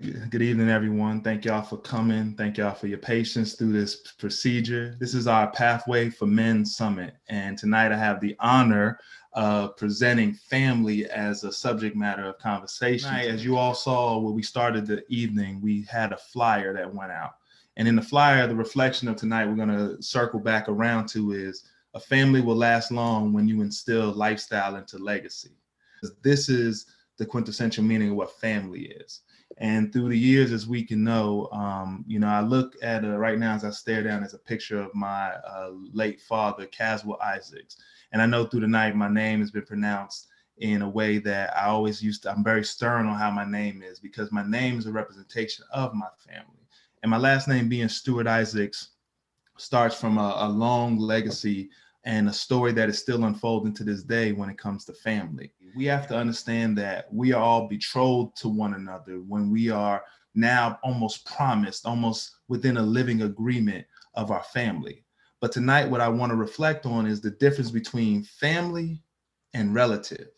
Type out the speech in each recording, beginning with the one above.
Good evening, everyone. Thank y'all for coming. Thank y'all for your patience through this procedure. This is our Pathway for Men Summit. And tonight I have the honor of presenting family as a subject matter of conversation. Tonight, as you all saw when we started the evening, we had a flyer that went out. And in the flyer, the reflection of tonight we're going to circle back around to is a family will last long when you instill lifestyle into legacy. This is the quintessential meaning of what family is. And through the years, as we can know, I look at right now as I stare down as a picture of my late father, Stewart-Isaacs. And I know through the night, my name has been pronounced in a way that I'm very stern on how my name is because my name is a representation of my family. And my last name being Stewart-Isaacs starts from a long legacy and a story that is still unfolding to this day when it comes to family. We have to understand that we are all betrothed to one another when we are now almost promised, almost within a living agreement of our family. But tonight, what I want to reflect on is the difference between family and relative.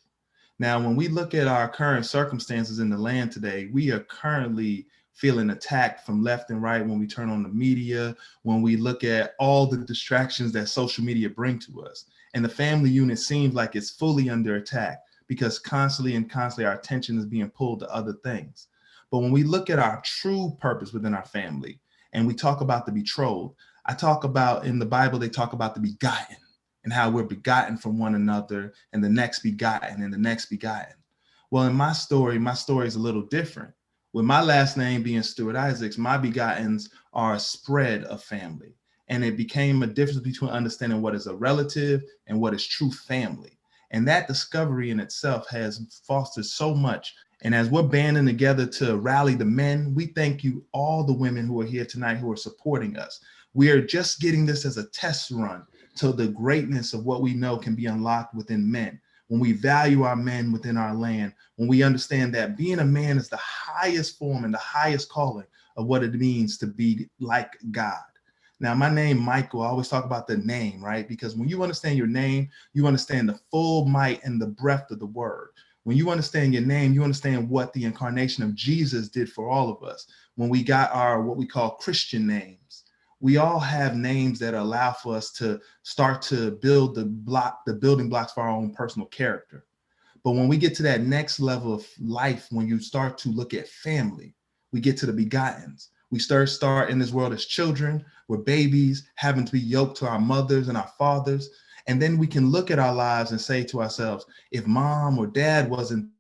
Now, when we look at our current circumstances in the land today, we are currently feeling attacked from left and right when we turn on the media, when we look at all the distractions that social media bring to us. And the family unit seems like it's fully under attack because constantly our attention is being pulled to other things. But when we look at our true purpose within our family and we talk about the betrothed, I talk about in the Bible, they talk about the begotten and how we're begotten from one another and the next begotten and the next begotten. Well, in my story is a little different. With my last name being Stewart-Isaacs, my begottens are a spread of family. And it became a difference between understanding what is a relative and what is true family. And that discovery in itself has fostered so much. And as we're banding together to rally the men, we thank you, all the women who are here tonight who are supporting us. We are just getting this as a test run to the greatness of what we know can be unlocked within men. When we value our men within our land, when we understand that being a man is the highest form and the highest calling of what it means to be like God. Now, my name, Michael, I always talk about the name, right? Because when you understand your name, you understand the full might and the breadth of the word. When you understand your name, you understand what the incarnation of Jesus did for all of us. When we got our, what we call Christian names, we all have names that allow for us to start to build the building blocks for our own personal character. But when we get to that next level of life, when you start to look at family, we get to the begottens. We start in this world as children, we're babies, having to be yoked to our mothers and our fathers. And then we can look at our lives and say to ourselves, if mom or dad wasn't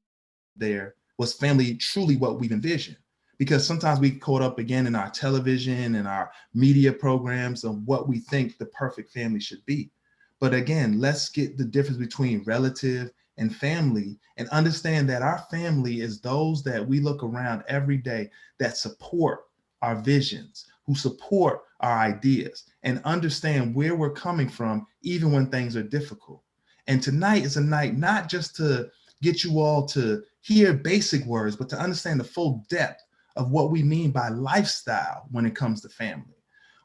there, was family truly what we've envisioned? Because sometimes we caught up again in our television and our media programs of what we think the perfect family should be. But again, let's get the difference between relative and family and understand that our family is those that we look around every day that support our visions, who support our ideas and understand where we're coming from, even when things are difficult. And tonight is a night not just to get you all to hear basic words, but to understand the full depth of what we mean by lifestyle when it comes to family.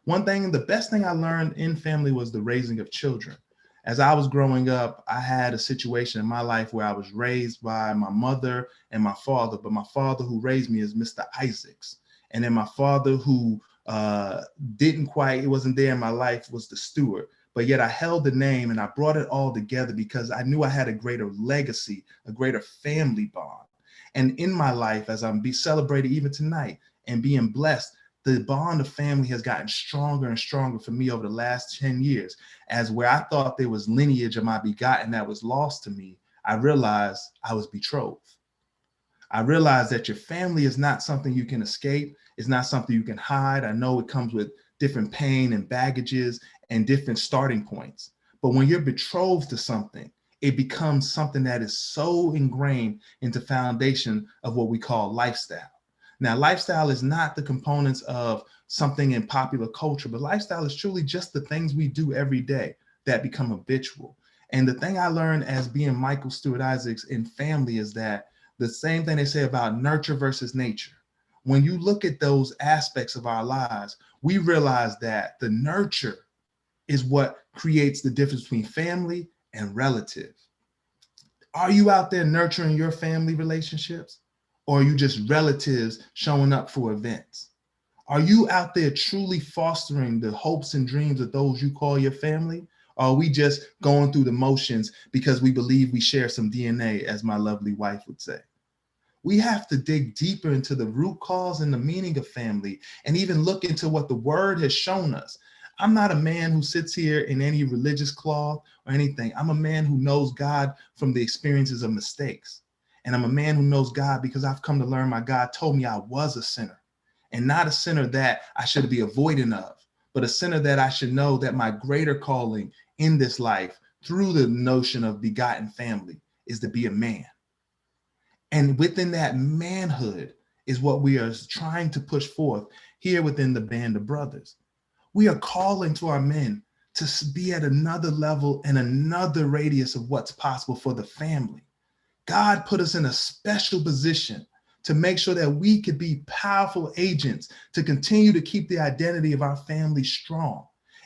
One thing, the best thing I learned in family was the raising of children. As I was growing up, I had a situation in my life where I was raised by my mother and my father, but my father who raised me is Mr. Isaacs. And then my father who it wasn't there in my life was the Stewart. But yet I held the name and I brought it all together because I knew I had a greater legacy, a greater family bond. And in my life, as I'm celebrated even tonight and being blessed, the bond of family has gotten stronger and stronger for me over the last 10 years. As where I thought there was lineage of my begotten that was lost to me, I realized I was betrothed. I realized that your family is not something you can escape. It's not something you can hide. I know it comes with different pain and baggages and different starting points. But when you're betrothed to something, it becomes something that is so ingrained into foundation of what we call lifestyle. Now, lifestyle is not the components of something in popular culture, but lifestyle is truly just the things we do every day that become habitual. And the thing I learned as being Michael Stewart-Isaacs in family is that the same thing they say about nurture versus nature. When you look at those aspects of our lives, we realize that the nurture is what creates the difference between family and relative. Are you out there nurturing your family relationships? Or are you just relatives showing up for events? Are you out there truly fostering the hopes and dreams of those you call your family? Or are we just going through the motions because we believe we share some DNA, as my lovely wife would say? We have to dig deeper into the root cause and the meaning of family and even look into what the word has shown us. I'm not a man who sits here in any religious cloth or anything. I'm a man who knows God from the experiences of mistakes. And I'm a man who knows God because I've come to learn my God told me I was a sinner, and not a sinner that I should be avoiding of, but a sinner that I should know that my greater calling in this life through the notion of begotten family is to be a man. And within that manhood is what we are trying to push forth here within the Band of Brothers. We are calling to our men to be at another level and another radius of what's possible for the family. God put us in a special position to make sure that we could be powerful agents to continue to keep the identity of our family strong.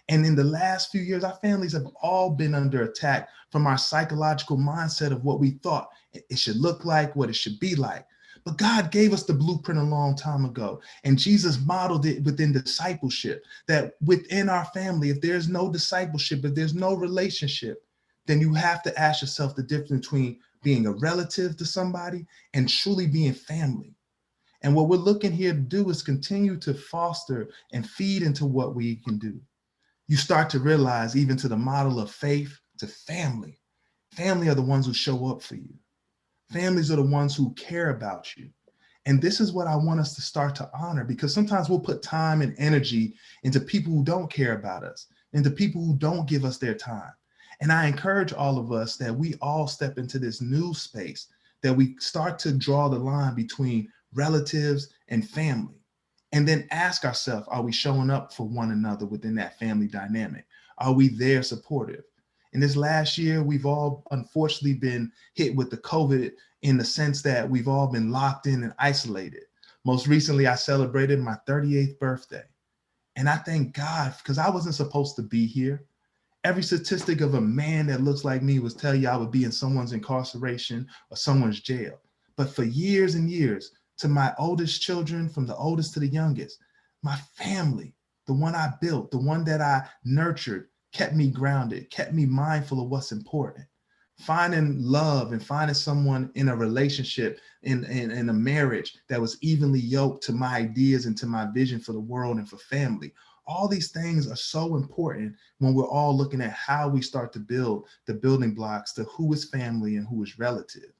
And in the last few years, our families have all been under attack from our psychological mindset of what we thought it should look like, what it should be like. But God gave us the blueprint a long time ago, and Jesus modeled it within discipleship, that within our family, if there's no discipleship, if there's no relationship, then you have to ask yourself the difference between being a relative to somebody and truly being family. And what we're looking here to do is continue to foster and feed into what we can do. You start to realize, even to the model of faith to family, family are the ones who show up for you. Families are the ones who care about you. And this is what I want us to start to honor, because sometimes we'll put time and energy into people who don't care about us, into people who don't give us their time. And I encourage all of us that we all step into this new space, that we start to draw the line between relatives and family. And then ask ourselves, are we showing up for one another within that family dynamic? Are we there supportive? In this last year, we've all unfortunately been hit with the COVID in the sense that we've all been locked in and isolated. Most recently, I celebrated my 38th birthday. And I thank God because I wasn't supposed to be here. Every statistic of a man that looks like me would tell you I would be in someone's incarceration or someone's jail. But for years and years, to my oldest children, from the oldest to the youngest, my family, the one I built, the one that I nurtured, kept me grounded, kept me mindful of what's important. Finding love and finding someone in a relationship, in a marriage that was evenly yoked to my ideas and to my vision for the world and for family. All these things are so important when we're all looking at how we start to build the building blocks to who is family and who is relative.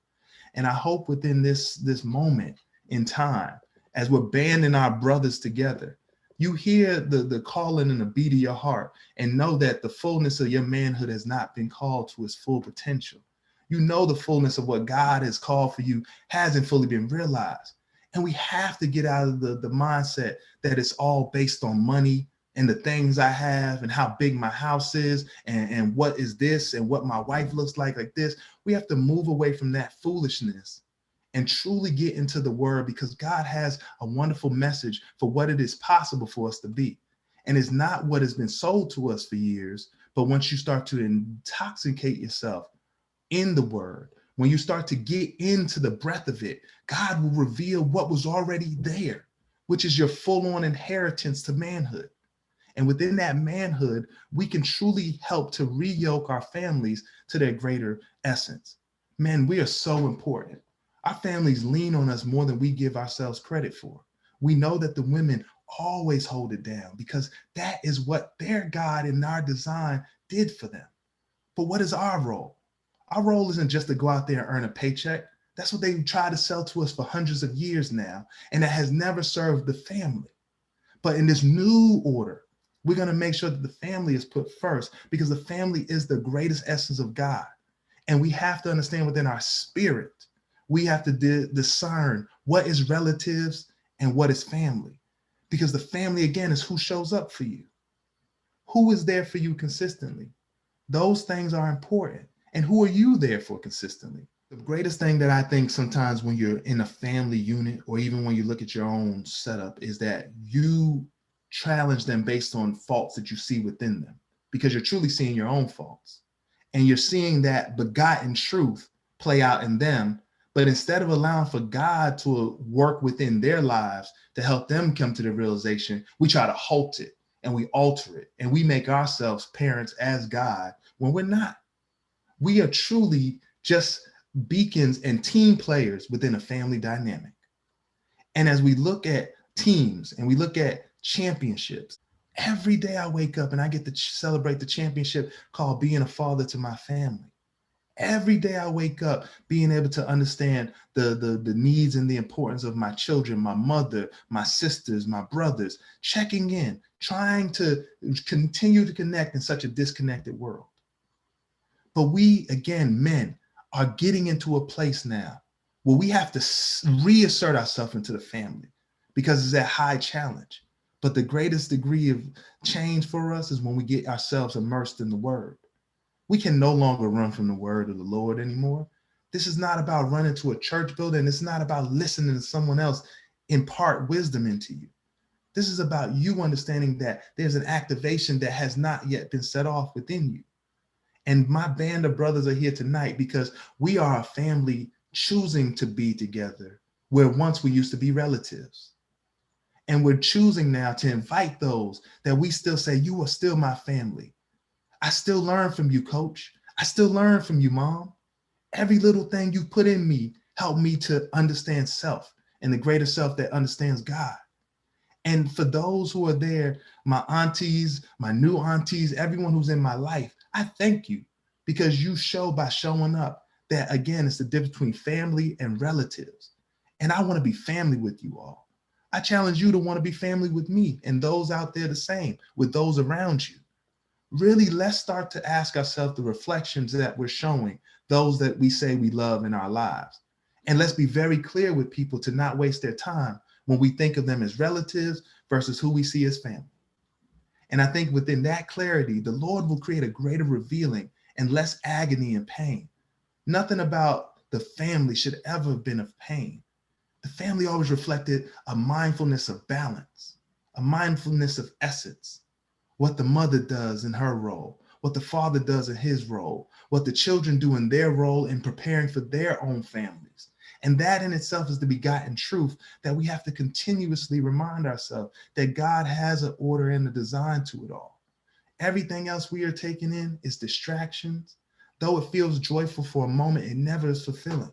And I hope within this moment in time, as we're banding our brothers together, you hear the calling and the beat of your heart and know that the fullness of your manhood has not been called to its full potential. You know the fullness of what God has called for you hasn't fully been realized. And we have to get out of the mindset that it's all based on money and the things I have and how big my house is and what is this and what my wife looks like this. We have to move away from that foolishness and truly get into the word, because God has a wonderful message for what it is possible for us to be. And it's not what has been sold to us for years, but once you start to intoxicate yourself in the word, when you start to get into the breath of it, God will reveal what was already there, which is your full-on inheritance to manhood. And within that manhood, we can truly help to re-yoke our families to their greater essence. Men, we are so important. Our families lean on us more than we give ourselves credit for. We know that the women always hold it down because that is what their God and our design did for them. But what is our role? Our role isn't just to go out there and earn a paycheck. That's what they try to sell to us for hundreds of years now, and that has never served the family. But in this new order, we're going to make sure that the family is put first, because the family is the greatest essence of God. And we have to understand within our spirit, we have to discern what is relatives and what is family. Because the family, again, is who shows up for you. Who is there for you consistently? Those things are important. And who are you there for consistently? The greatest thing that I think sometimes when you're in a family unit, or even when you look at your own setup, is that you challenge them based on faults that you see within them, because you're truly seeing your own faults. And you're seeing that begotten truth play out in them, But instead of allowing for God to work within their lives to help them come to the realization, we try to halt it and we alter it. And we make ourselves parents as God when we're not. We are truly just beacons and team players within a family dynamic. And as we look at teams and we look at championships, every day I wake up and I get to celebrate the championship called being a father to my family. Every day I wake up being able to understand the needs and the importance of my children, my mother, my sisters, my brothers, checking in, trying to continue to connect in such a disconnected world. But we, again, men, are getting into a place now where we have to reassert ourselves into the family because it's that high challenge. But the greatest degree of change for us is when we get ourselves immersed in the word. We can no longer run from the word of the Lord anymore. This is not about running to a church building. It's not about listening to someone else impart wisdom into you. This is about you understanding that there's an activation that has not yet been set off within you. And my band of brothers are here tonight because we are a family choosing to be together where once we used to be relatives. And we're choosing now to invite those that we still say, you are still my family. I still learn from you, coach. I still learn from you, mom. Every little thing you put in me helped me to understand self and the greater self that understands God. And for those who are there, my aunties, my new aunties, everyone who's in my life, I thank you because you show by showing up that, again, it's the difference between family and relatives. And I want to be family with you all. I challenge you to want to be family with me and those out there the same, with those around you. Really, let's start to ask ourselves the reflections that we're showing those that we say we love in our lives. And let's be very clear with people to not waste their time when we think of them as relatives versus who we see as family. And I think within that clarity, the Lord will create a greater revealing and less agony and pain. Nothing about the family should ever have been of pain. The family always reflected a mindfulness of balance, a mindfulness of essence, what the mother does in her role, what the father does in his role, what the children do in their role in preparing for their own families. And that in itself is the begotten truth that we have to continuously remind ourselves that God has an order and a design to it all. Everything else we are taking in is distractions. Though it feels joyful for a moment, it never is fulfilling.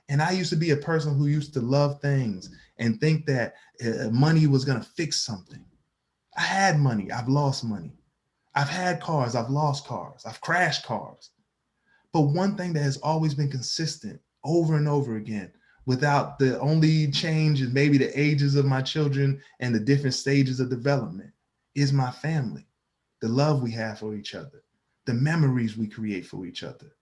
And I used to be a person who used to love things and think that money was going to fix something. I had money, I've lost money. I've had cars, I've lost cars, I've crashed cars. But one thing that has always been consistent over and over again, without the only change is maybe the ages of my children and the different stages of development, is my family, the love we have for each other, the memories we create for each other.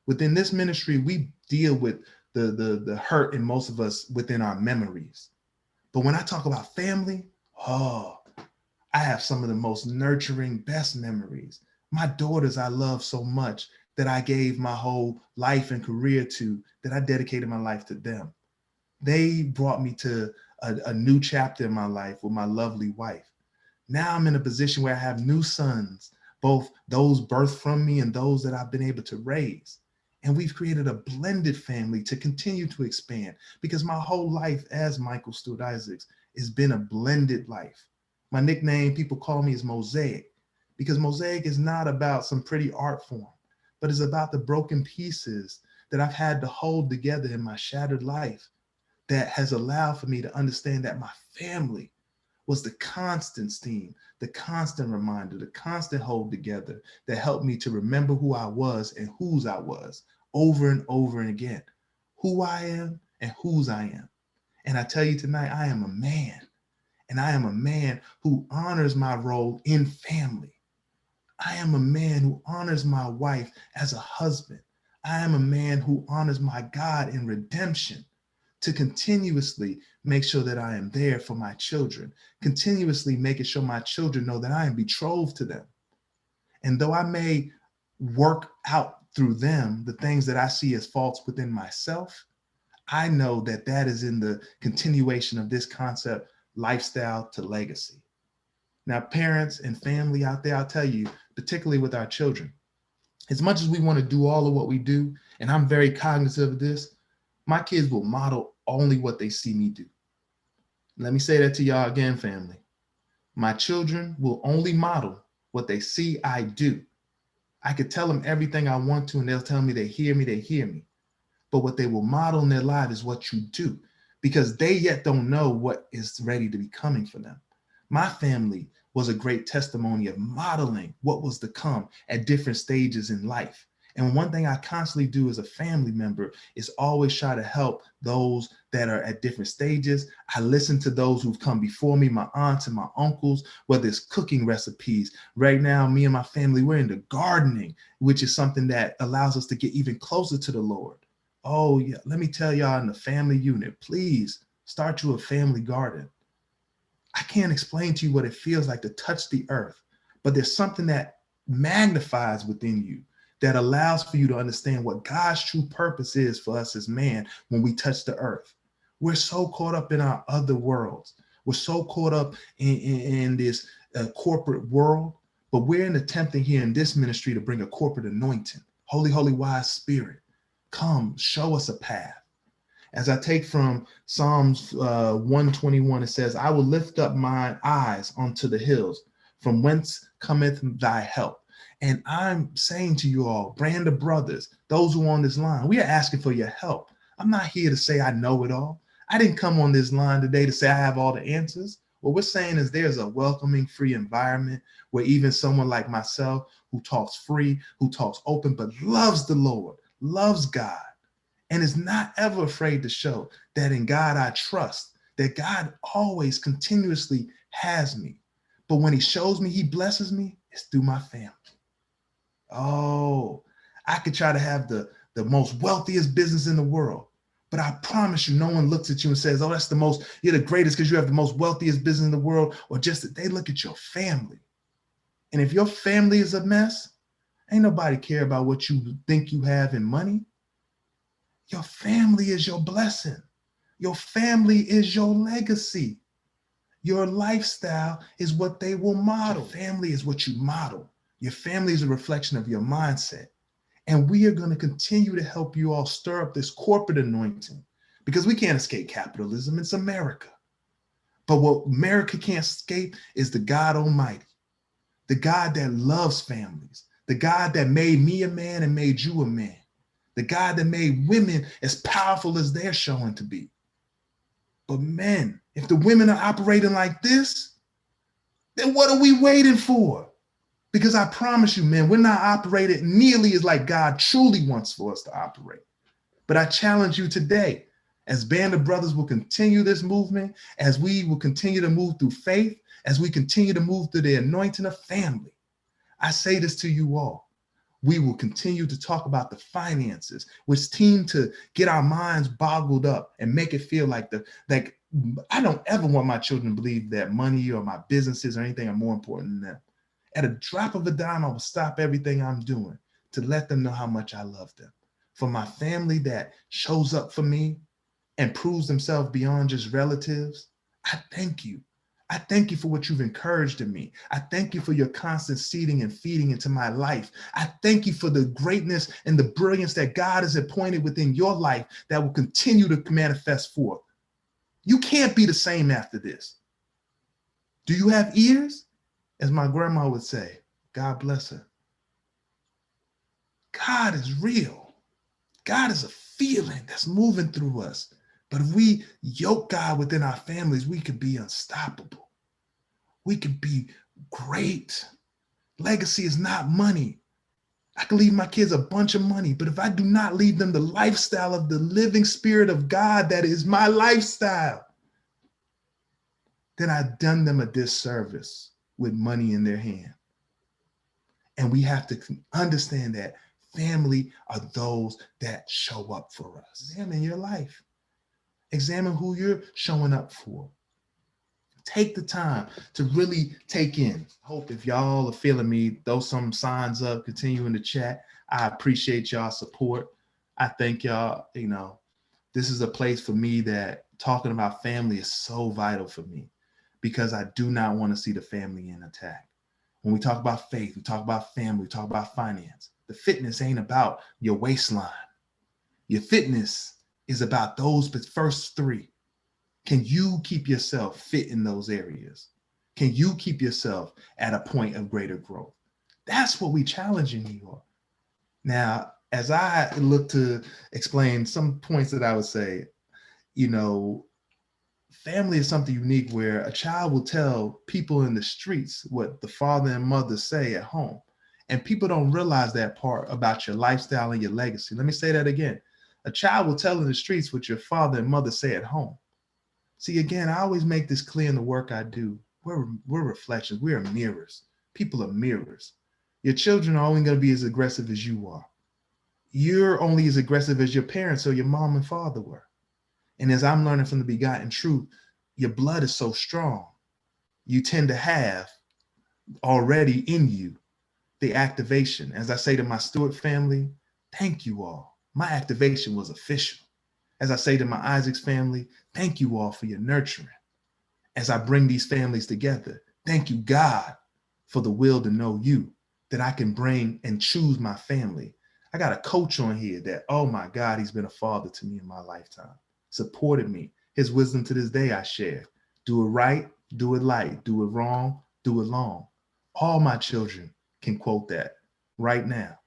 Within this ministry, we deal with the hurt in most of us within our memories. But when I talk about family, oh, I have some of the most nurturing, best memories. My daughters I love so much that I gave my whole life and career to, that I dedicated my life to them. They brought me to a new chapter in my life with my lovely wife. Now I'm in a position where I have new sons, both those birthed from me and those that I've been able to raise. And we've created a blended family to continue to expand because my whole life as Michael Stewart-Isaacs has been a blended life. My nickname people call me is Mosayk because Mosaic is not about some pretty art form, but it's about the broken pieces that I've had to hold together in my shattered life that has allowed for me to understand that my family was the constant steam, the constant reminder, the constant hold together that helped me to remember who I was and whose I was over and over and again, who I am and whose I am. And I tell you tonight, I am a man, and I am a man who honors my role in family. I am a man who honors my wife as a husband. I am a man who honors my God in redemption, to continuously make sure that I am there for my children, continuously making sure my children know that I am betrothed to them. And though I may work out through them the things that I see as faults within myself, I know that that is in the continuation of this concept, lifestyle to legacy. Now, parents and family out there, I'll tell you, particularly with our children, as much as we want to do all of what we do, and I'm very cognizant of this, My kids will model only what they see me do. Let me say that to y'all again, family. My children will only model what they see I do. I could tell them everything I want to, and they'll tell me they hear me, they hear me. But what they will model in their life is what you do, because they yet don't know what is ready to be coming for them. My family was a great testimony of modeling what was to come at different stages in life. And one thing I constantly do as a family member is always try to help those that are at different stages. I listen to those who've come before me, my aunts and my uncles, whether it's cooking recipes. Right now, me and my family, we're into gardening, which is something that allows us to get even closer to the Lord. Oh, yeah. Let me tell y'all in the family unit, please start you a family garden. I can't explain to you what it feels like to touch the earth, but there's something that magnifies within you that allows for you to understand what God's true purpose is for us as man when we touch the earth. We're so caught up in our other worlds. We're so caught up in this corporate world, but we're attempting here in this ministry to bring a corporate anointing. Holy, holy, wise spirit, come show us a path. As I take from Psalms 121, it says, I will lift up mine eyes unto the hills, from whence cometh thy help. And I'm saying to you all, brand of brothers, those who are on this line, we are asking for your help. I'm not here to say I know it all. I didn't come on this line today to say I have all the answers. What we're saying is there's a welcoming, free environment where even someone like myself who talks free, who talks open, but loves the Lord, loves God, and is not ever afraid to show that in God I trust, that God always continuously has me. But when he shows me, he blesses me, it's through my family. Oh, I could try to have the most wealthiest business in the world, but I promise you, no one looks at you and says, oh, you're the greatest because you have the most wealthiest business in the world, or just that they look at your family. And if your family is a mess, ain't nobody care about what you think you have in money. Your family is your blessing. Your family is your legacy. Your lifestyle is what they will model. Your family is what you model. Your family is a reflection of your mindset. And we are going to continue to help you all stir up this corporate anointing, because we can't escape capitalism. It's America. But what America can't escape is the God Almighty, the God that loves families, the God that made me a man and made you a man, the God that made women as powerful as they're showing to be. But men, if the women are operating like this, then what are we waiting for? Because I promise you, men, we're not operating nearly as like God truly wants for us to operate. But I challenge you today, as Band of Brothers will continue this movement, as we will continue to move through faith, as we continue to move through the anointing of family, I say this to you all. We will continue to talk about the finances, which seem to get our minds boggled up and make it feel like I don't ever want my children to believe that money or my businesses or anything are more important than them. At a drop of a dime, I will stop everything I'm doing to let them know how much I love them. For my family that shows up for me and proves themselves beyond just relatives, I thank you. I thank you for what you've encouraged in me. I thank you for your constant seeding and feeding into my life. I thank you for the greatness and the brilliance that God has appointed within your life that will continue to manifest forth. You can't be the same after this. Do you have ears? As my grandma would say, God bless her. God is real. God is a feeling that's moving through us. But if we yoke God within our families, we could be unstoppable. We could be great. Legacy is not money. I can leave my kids a bunch of money, but if I do not leave them the lifestyle of the living spirit of God that is my lifestyle, then I've done them a disservice with money in their hand. And we have to understand that family are those that show up for us. Examine your life. Examine who you're showing up for. Take the time to really take in. Hope if y'all are feeling me, throw some signs up, continue in the chat. I appreciate y'all support. I thank y'all. This is a place for me that talking about family is so vital for me, because I do not want to see the family in attack. When we talk about faith, we talk about family, we talk about finance. The fitness ain't about your waistline. Your fitness is about those first three. Can you keep yourself fit in those areas? Can you keep yourself at a point of greater growth? That's what we challenging you on. Now, as I look to explain some points that I would say, you know, family is something unique where a child will tell people in the streets what the father and mother say at home. And people don't realize that part about your lifestyle and your legacy. Let me say that again. A child will tell in the streets what your father and mother say at home. See, again, I always make this clear in the work I do. We're reflections. We are mirrors. People are mirrors. Your children are only going to be as aggressive as you are. You're only as aggressive as your parents or your mom and father were. And as I'm learning from the begotten truth, your blood is so strong. You tend to have already in you the activation. As I say to my Stewart family, thank you all. My activation was official. As I say to my Isaacs family, thank you all for your nurturing. As I bring these families together, thank you, God, for the will to know you, that I can bring and choose my family. I got a coach on here that, oh my God, he's been a father to me in my lifetime, supported me. His wisdom to this day I share. Do it right, do it light, do it wrong, do it long. All my children can quote that right now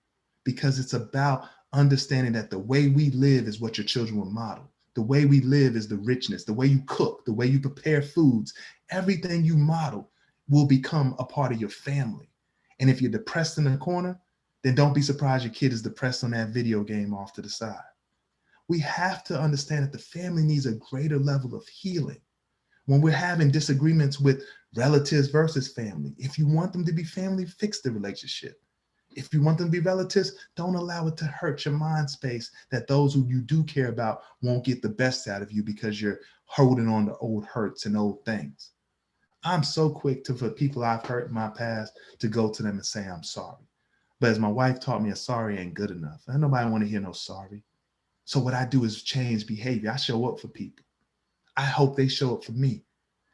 because it's about understanding that the way we live is what your children will model. The way we live is the richness, the way you cook, the way you prepare foods, everything you model will become a part of your family. And if you're depressed in the corner, then don't be surprised your kid is depressed on that video game off to the side. We have to understand that the family needs a greater level of healing. When we're having disagreements with relatives versus family, if you want them to be family, fix the relationship. If you want them to be relatives, don't allow it to hurt your mind space that those who you do care about won't get the best out of you because you're holding on to old hurts and old things. I'm so quick to, for people I've hurt in my past, to go to them and say, I'm sorry. But as my wife taught me, a sorry ain't good enough. And nobody want to hear no sorry. So what I do is change behavior. I show up for people. I hope they show up for me.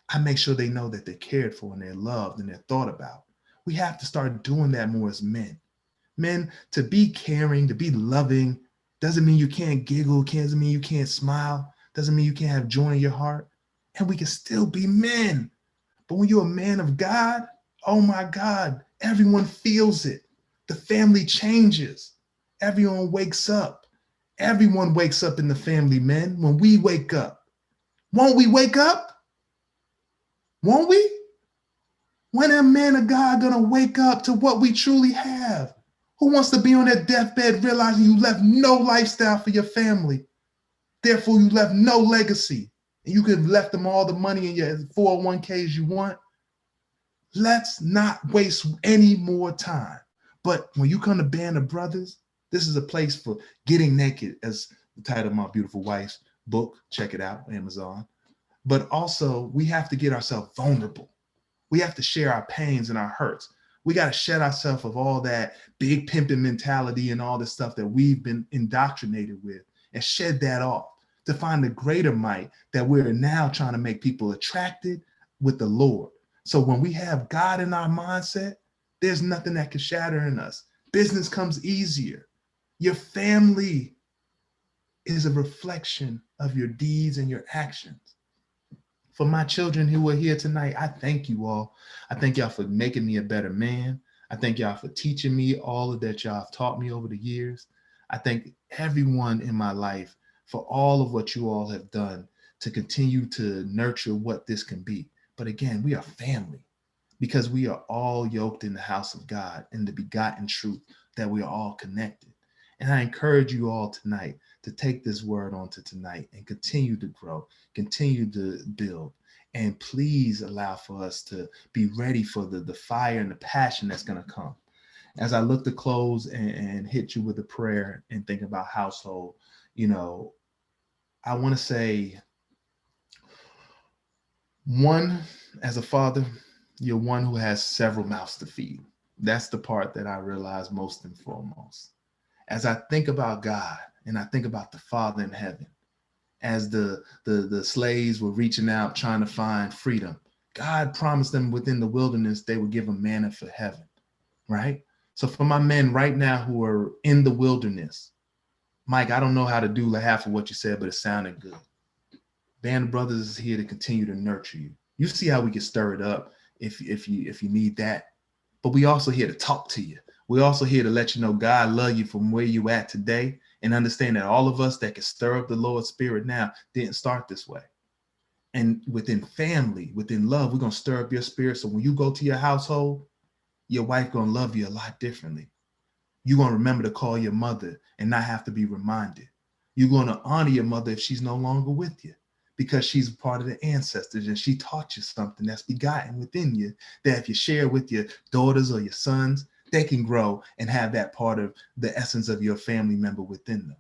I make sure they know that they're cared for and they're loved and they're thought about. We have to start doing that more as men. Men, to be caring, to be loving, doesn't mean you can't giggle, doesn't mean you can't smile, doesn't mean you can't have joy in your heart. And we can still be men. But when you're a man of God, oh my God, everyone feels it. The family changes. Everyone wakes up. Everyone wakes up in the family, men, when we wake up. Won't we wake up? Won't we? When are men of God gonna wake up to what we truly have? Who wants to be on their deathbed realizing you left no lifestyle for your family? Therefore, you left no legacy. And you could have left them all the money in your 401ks you want. Let's not waste any more time. But when you come to Band of Brothers, this is a place for getting naked, as the title of my beautiful wife's book. Check it out, Amazon. But also, we have to get ourselves vulnerable. We have to share our pains and our hurts. We got to shed ourselves of all that big pimping mentality and all the stuff that we've been indoctrinated with and shed that off to find the greater might that we're now trying to make people attracted with the Lord. So when we have God in our mindset, there's nothing that can shatter in us. Business comes easier. Your family is a reflection of your deeds and your actions. For my children who are here tonight, I thank you all. I thank y'all for making me a better man. I thank y'all for teaching me all of that y'all have taught me over the years. I thank everyone in my life for all of what you all have done to continue to nurture what this can be. But again, we are family because we are all yoked in the house of God in the begotten truth that we are all connected. And I encourage you all tonight to take this word onto tonight and continue to grow, continue to build, and please allow for us to be ready for the fire and the passion that's going to come. As I look to close and hit you with a prayer and think about household, I want to say, one, as a father, you're one who has several mouths to feed. That's the part that I realize most and foremost. As I think about God and I think about the Father in heaven, as the slaves were reaching out trying to find freedom, God promised them within the wilderness they would give them manna for heaven, right? So for my men right now who are in the wilderness, Mike, I don't know how to do half of what you said, but it sounded good. Band of Brothers is here to continue to nurture you. You see how we can stir it up if you need that. But we also here to talk to you. We're also here to let you know God love you from where you at today, and understand that all of us that can stir up the Lord's Spirit now didn't start this way. And within family, within love, we're going to stir up your spirit. So when you go to your household, your wife going to love you a lot differently. You're going to remember to call your mother and not have to be reminded. You're going to honor your mother if she's no longer with you, because she's part of the ancestors and she taught you something that's begotten within you, that if you share with your daughters or your sons, they can grow and have that part of the essence of your family member within them.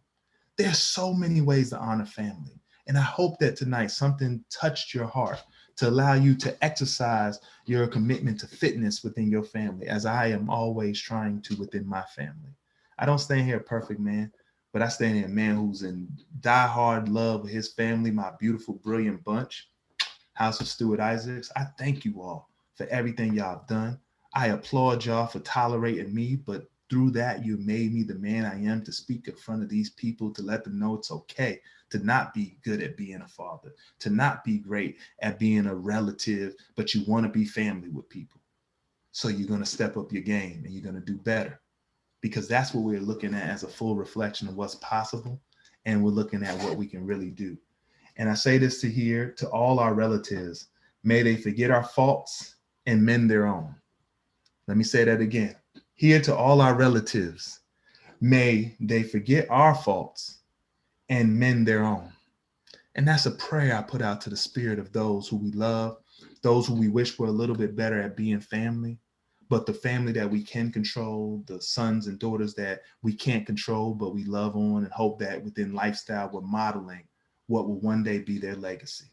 There's so many ways to honor family. And I hope that tonight something touched your heart to allow you to exercise your commitment to fitness within your family, as I am always trying to within my family. I don't stand here a perfect man, but I stand here a man who's in diehard love with his family, my beautiful, brilliant bunch, House of Stewart-Isaacs. I thank you all for everything y'all have done. I applaud y'all for tolerating me, but through that, you made me the man I am to speak in front of these people, to let them know it's okay to not be good at being a father, to not be great at being a relative, but you want to be family with people. So you're going to step up your game and you're going to do better, because that's what we're looking at as a full reflection of what's possible. And we're looking at what we can really do. And I say this to all our relatives, may they forget our faults and mend their own. Let me say that again. Here to all our relatives, may they forget our faults and mend their own. And that's a prayer I put out to the spirit of those who we love, those who we wish were a little bit better at being family, but the family that we can control, the sons and daughters that we can't control, but we love on and hope that within lifestyle we're modeling what will one day be their legacy.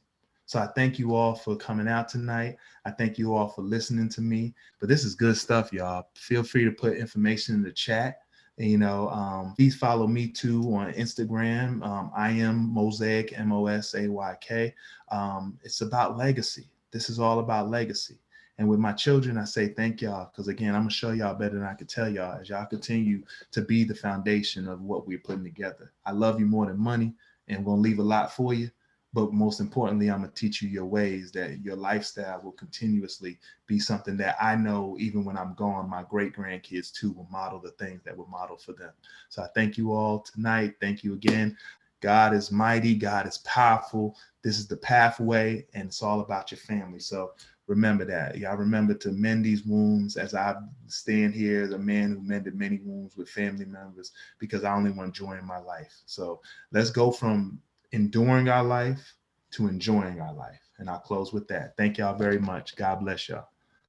So I thank you all for coming out tonight. I thank you all for listening to me. But this is good stuff, y'all. Feel free to put information in the chat. Please follow me too on Instagram. I am Mosayk, Mosayk. It's about legacy. This is all about legacy. And with my children, I say thank y'all, because again, I'm gonna show y'all better than I could tell y'all as y'all continue to be the foundation of what we're putting together. I love you more than money, and I'm gonna leave a lot for you. But most importantly, I'm going to teach you your ways, that your lifestyle will continuously be something that I know even when I'm gone, my great grandkids too will model the things that were modeled for them. So I thank you all tonight. Thank you again. God is mighty. God is powerful. This is the pathway, and it's all about your family. So remember that. Y'all remember to mend these wounds, as I stand here as a man who mended many wounds with family members, because I only want joy in my life. So let's go from enduring our life to enjoying our life. And I'll close with that. Thank y'all very much. God bless y'all.